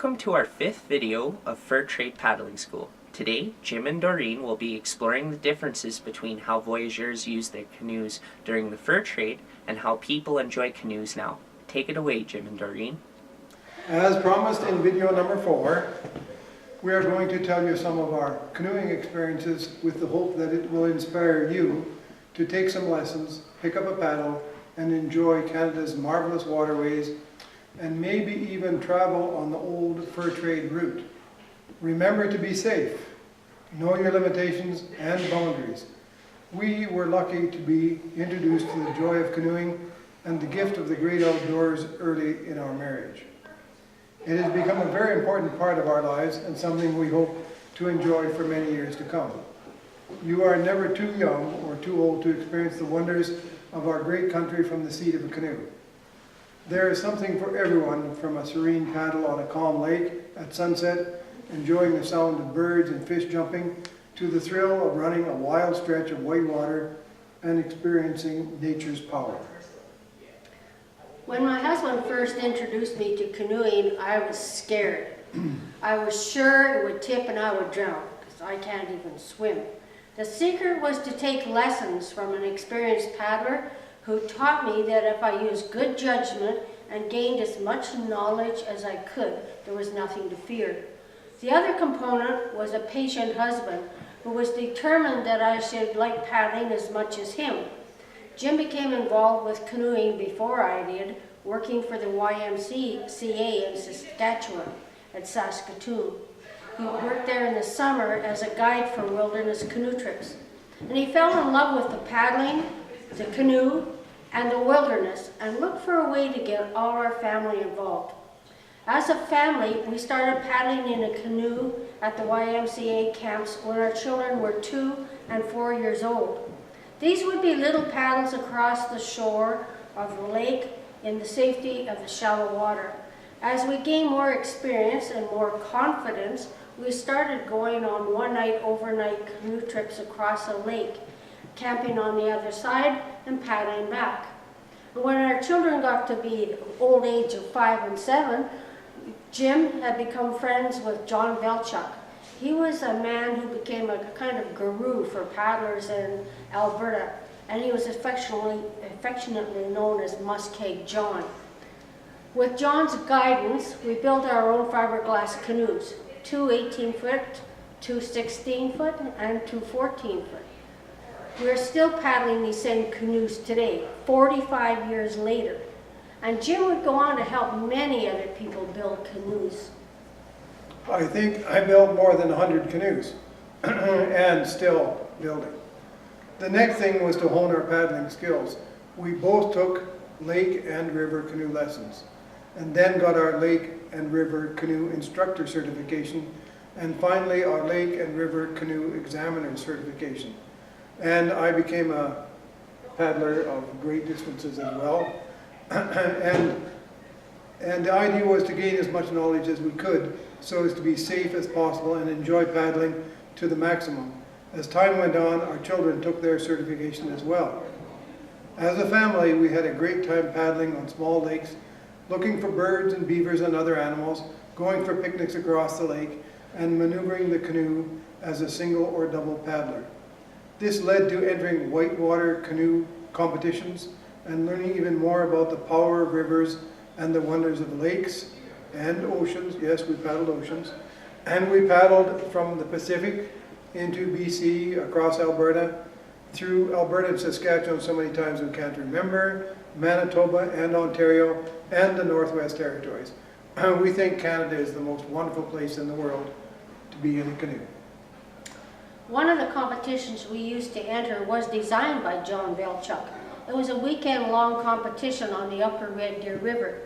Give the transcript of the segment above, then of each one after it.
Welcome to our 5th video of Fur Trade Paddling School. Today, Jim and Doreen will be exploring the differences between how voyageurs use their canoes during the fur trade and how people enjoy canoes now. Take it away, Jim and Doreen. As promised in video number 4, we are going to tell you some of our canoeing experiences with the hope that it will inspire you to take some lessons, pick up a paddle, and enjoy Canada's marvelous waterways, and maybe even travel on the old fur trade route. Remember to be safe. Know your limitations and boundaries. We were lucky to be introduced to the joy of canoeing and the gift of the great outdoors early in our marriage. It has become a very important part of our lives and something we hope to enjoy for many years to come. You are never too young or too old to experience the wonders of our great country from the seat of a canoe. There is something for everyone, from a serene paddle on a calm lake at sunset, enjoying the sound of birds and fish jumping, to the thrill of running a wild stretch of white water and experiencing nature's power. When my husband first introduced me to canoeing, I was scared. I was sure it would tip and I would drown, because I can't even swim. The secret was to take lessons from an experienced paddler who taught me that if I used good judgment and gained as much knowledge as I could, there was nothing to fear. The other component was a patient husband who was determined that I should like paddling as much as him. Jim became involved with canoeing before I did, working for the YMCA in Saskatchewan at Saskatoon. He worked there in the summer as a guide for wilderness canoe trips. And he fell in love with the paddling, the canoe, and the wilderness, and looked for a way to get all our family involved. As a family, we started paddling in a canoe at the YMCA camps when our children were 2 and 4 years old. These would be little paddles across the shore of the lake in the safety of the shallow water. As we gained more experience and more confidence, we started going on one-night overnight canoe trips across the lake, camping on the other side and paddling back. And when our children got to be the old age of 5 and 7, Jim had become friends with John Velchuk. He was a man who became a kind of guru for paddlers in Alberta, and he was affectionately known as Muskeg John. With John's guidance, we built our own fiberglass canoes, 2 18-foot, 2 16-foot, and 2 14-foot. We're still paddling these same canoes today, 45 years later. And Jim would go on to help many other people build canoes. I think I built more than 100 canoes and still building. The next thing was to hone our paddling skills. We both took lake and river canoe lessons, and then got our lake and river canoe instructor certification, and finally our lake and river canoe examiner certification. And I became a paddler of great distances as well. and the idea was to gain as much knowledge as we could so as to be safe as possible and enjoy paddling to the maximum. As time went on, our children took their certification as well. As a family, we had a great time paddling on small lakes, looking for birds and beavers and other animals, going for picnics across the lake, and maneuvering the canoe as a single or double paddler. This led to entering whitewater canoe competitions and learning even more about the power of rivers and the wonders of lakes and oceans. Yes, we paddled oceans. And we paddled from the Pacific into BC, across Alberta, through Alberta and Saskatchewan so many times we can't remember, Manitoba and Ontario, and the Northwest Territories. We think Canada is the most wonderful place in the world to be in a canoe. One of the competitions we used to enter was designed by John Velchuk. It was a weekend-long competition on the upper Red Deer River.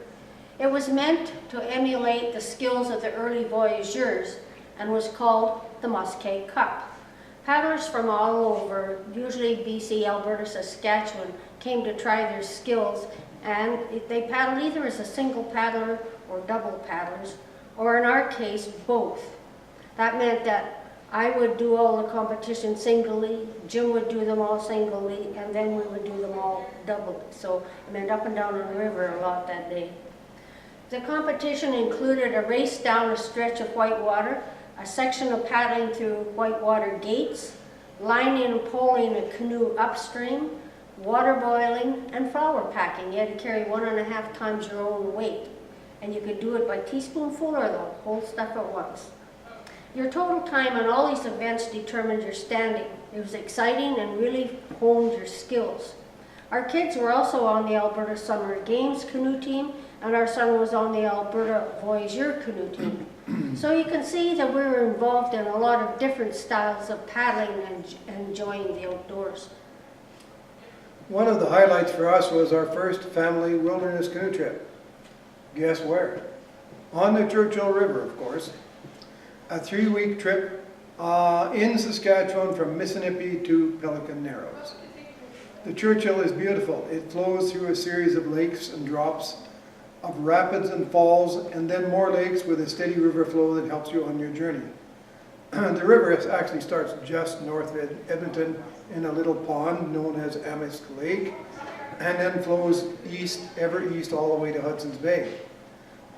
It was meant to emulate the skills of the early voyageurs and was called the Muskeg Cup. Paddlers from all over, usually BC, Alberta, Saskatchewan, came to try their skills, and they paddled either as a single paddler or double paddlers, or in our case, both. That meant that I would do all the competition singly, Jim would do them all singly, and then we would do them all doubly. So it meant up and down on the river a lot that day. The competition included a race down a stretch of whitewater, a section of paddling through whitewater gates, lining and poling a canoe upstream, water boiling, and flour packing. You had to carry 1.5 times your own weight. And you could do it by teaspoonful or the whole stuff at once. Your total time on all these events determined your standing. It was exciting and really honed your skills. Our kids were also on the Alberta Summer Games canoe team, and our son was on the Alberta Voyageur canoe team. So you can see that we were involved in a lot of different styles of paddling and enjoying the outdoors. One of the highlights for us was our first family wilderness canoe trip. Guess where? On the Churchill River, of course. A 3-week trip in Saskatchewan from Missinippi to Pelican Narrows. The Churchill is beautiful. It flows through a series of lakes and drops, of rapids and falls, and then more lakes with a steady river flow that helps you on your journey. The river actually starts just north of Edmonton in a little pond known as Amisk Lake, and then flows east, ever east, all the way to Hudson's Bay.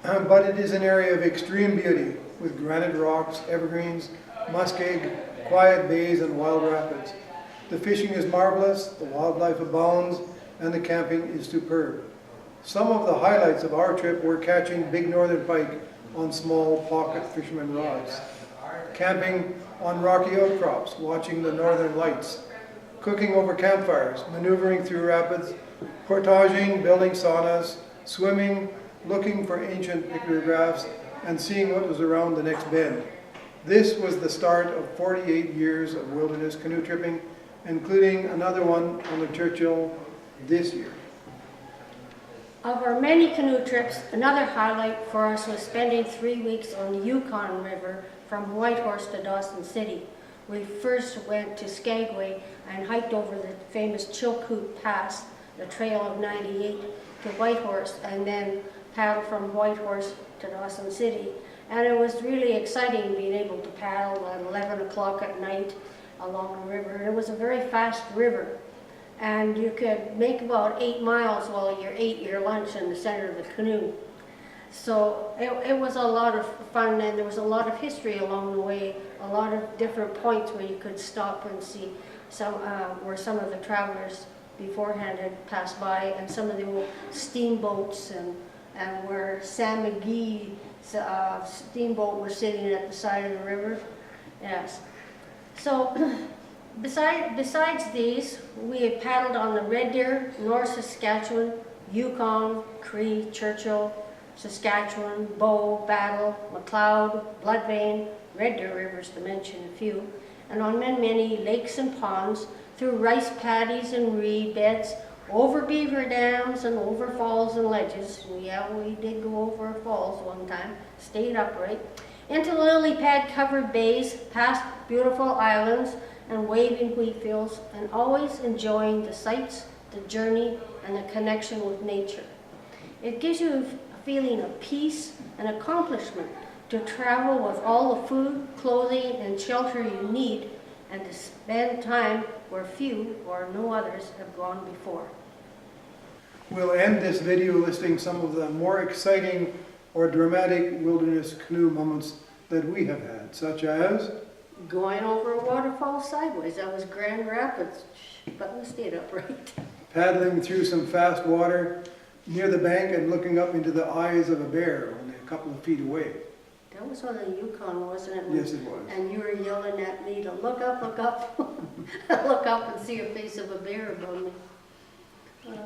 But it is an area of extreme beauty with granite rocks, evergreens, muskeg, quiet bays, and wild rapids. The fishing is marvelous, the wildlife abounds, and the camping is superb. Some of the highlights of our trip were catching big northern pike on small pocket fisherman rods, camping on rocky outcrops, watching the northern lights, cooking over campfires, maneuvering through rapids, portaging, building saunas, swimming, looking for ancient pictographs, and seeing what was around the next bend. This was the start of 48 years of wilderness canoe tripping, including another one on the Churchill this year. Of our many canoe trips, another highlight for us was spending 3 weeks on the Yukon River from Whitehorse to Dawson City. We first went to Skagway and hiked over the famous Chilkoot Pass, the Trail of 98, to Whitehorse, and then paddled from Whitehorse to Dawson City. And it was really exciting being able to paddle at 11 o'clock at night along the river. And it was a very fast river. And you could make about 8 miles while you ate your lunch in the center of the canoe. So it was a lot of fun, and there was a lot of history along the way, a lot of different points where you could stop and see where some of the travelers beforehand had passed by, and some of the old steamboats, and where Sam McGee's steamboat was sitting at the side of the river. Yes. So besides these, we had paddled on the Red Deer, North Saskatchewan, Yukon, Cree, Churchill, Saskatchewan, Bow, Battle, McLeod, Bloodvein, Red Deer rivers to mention a few, and on many lakes and ponds, through rice paddies and reed beds, over beaver dams and over falls and ledges. Yeah, we did go over falls one time, stayed upright, into lily pad covered bays, past beautiful islands and waving wheat fields, and always enjoying the sights, the journey, and the connection with nature. It gives you a feeling of peace and accomplishment to travel with all the food, clothing, and shelter you need, and to spend time where few or no others have gone before. We'll end this video listing some of the more exciting or dramatic wilderness canoe moments that we have had, such as Going over a waterfall sideways. That was Grand Rapids, but we stayed upright. paddling through some fast water near the bank and looking up into the eyes of a bear only a couple of feet away. That was on the Yukon, wasn't it? Yes, it was. And you were yelling at me to look up, look up, look up and see a face of a bear above me.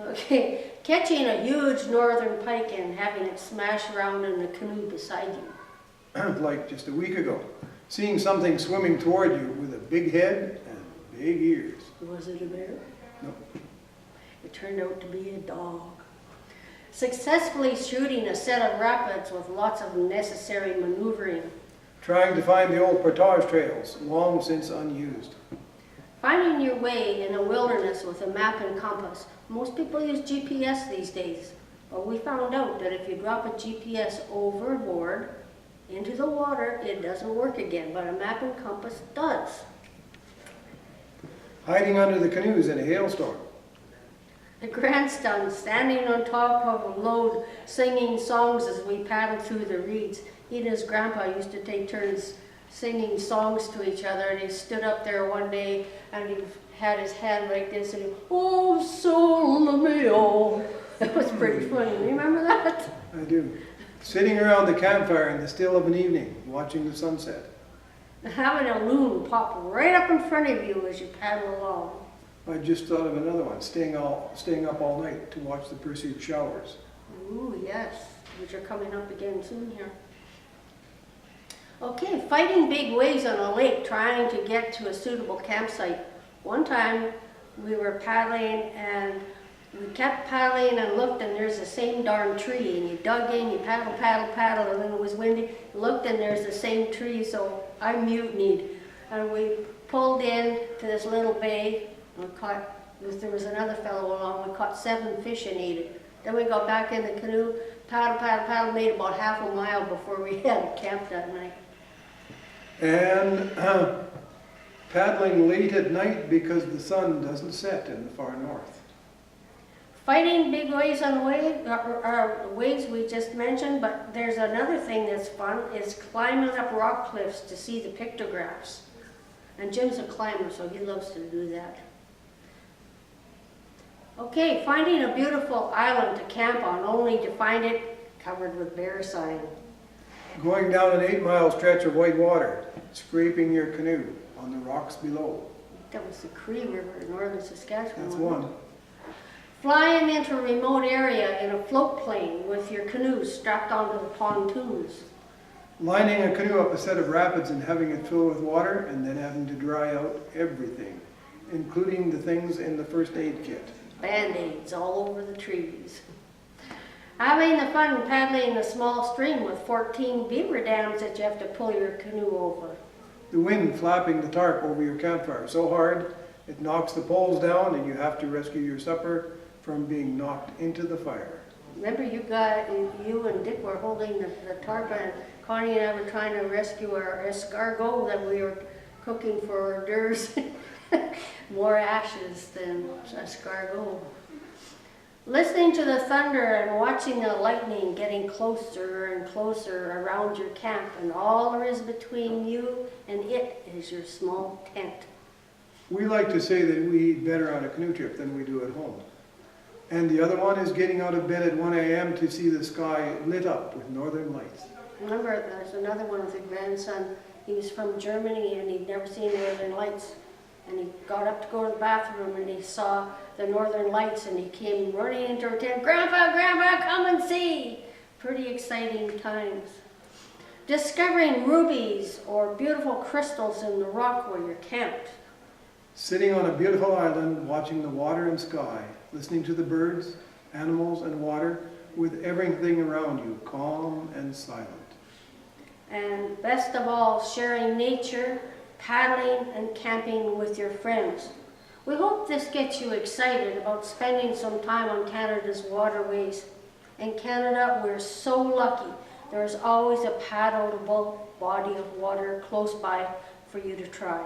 Okay, catching a huge northern pike and having it smash around in the canoe beside you. Like just a week ago, seeing something swimming toward you with a big head and big ears. Was it a bear? No. It turned out to be a dog. Successfully shooting a set of rapids with lots of necessary maneuvering. Trying to find the old portage trails, long since unused. Finding your way in the wilderness with a map and compass. Most people use GPS these days, but we found out that if you drop a GPS overboard into the water, it doesn't work again, but a map and compass does. Hiding under the canoes in a hailstorm. The grandson standing on top of a load singing songs as we paddled through the reeds. He and his grandpa used to take turns singing songs to each other, and he stood up there one day and he had his hand like this and he, oh, sole mio. That was pretty funny. Remember that? I do. Sitting around the campfire in the still of an evening, watching the sunset. Having a loon pop right up in front of you as you paddle along. I just thought of another one, staying up all night to watch the Perseid showers. Ooh, yes, which are coming up again soon here. Okay, fighting big waves on a lake, trying to get to a suitable campsite. One time we were paddling and we kept paddling and looked, and there's the same darn tree, and you dug in, you paddle, and then it was windy, looked, and there's the same tree, so I mutinied. And we pulled in to this little bay, and we caught, there was another fellow along, we caught 7 fish and ate it. Then we got back in the canoe, paddle, made about half a mile before we had a camp that night. And paddling late at night because the sun doesn't set in the far north. Fighting big waves on the wave, are waves we just mentioned, but there's another thing that's fun, is climbing up rock cliffs to see the pictographs. And Jim's a climber, so he loves to do that. Okay, finding a beautiful island to camp on, only to find it covered with bear sign. Going down an 8-mile stretch of white water, scraping your canoe on the rocks below. That was the Cree River in northern Saskatchewan. That's one. Flying into a remote area in a float plane with your canoe strapped onto the pontoons. Lining a canoe up a set of rapids and having it fill with water and then having to dry out everything, including the things in the first aid kit. Band-aids all over the trees. Having the fun paddling a small stream with 14 beaver dams that you have to pull your canoe over. The wind flapping the tarp over your campfire so hard it knocks the poles down and you have to rescue your supper from being knocked into the fire. Remember you and Dick were holding the tarp, and Connie and I were trying to rescue our escargot that we were cooking for hors d'oeuvres. More ashes than escargot. Listening to the thunder and watching the lightning getting closer and closer around your camp, and all there is between you and it is your small tent. We like to say that we eat better on a canoe trip than we do at home. And the other one is getting out of bed at 1 a.m. to see the sky lit up with northern lights. Remember, there's another one with a grandson. He was from Germany and he'd never seen northern lights. And he got up to go to the bathroom and he saw the northern lights and he came running into her tent. Grandpa, come and see! Pretty exciting times. Discovering rubies or beautiful crystals in the rock where you're camped. Sitting on a beautiful island, watching the water and sky, listening to the birds, animals, and water, with everything around you calm and silent. And best of all, sharing nature, paddling, and camping with your friends. We hope this gets you excited about spending some time on Canada's waterways. In Canada, we're so lucky. There's always a paddleable body of water close by for you to try.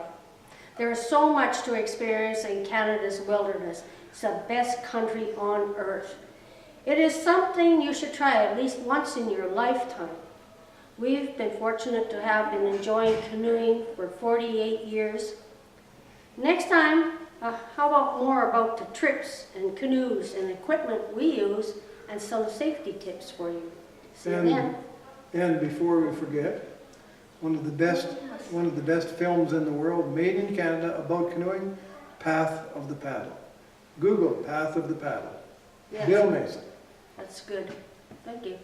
There is so much to experience in Canada's wilderness. It's the best country on earth. It is something you should try at least once in your lifetime. We've been fortunate to have been enjoying canoeing for 48 years. Next time, how about more about the trips and canoes and equipment we use and some safety tips for you. See you then. And before we forget, one of the best films in the world made in Canada about canoeing, Path of the Paddle. Google Path of the Paddle. Yes. Bill Mason. That's good. Thank you.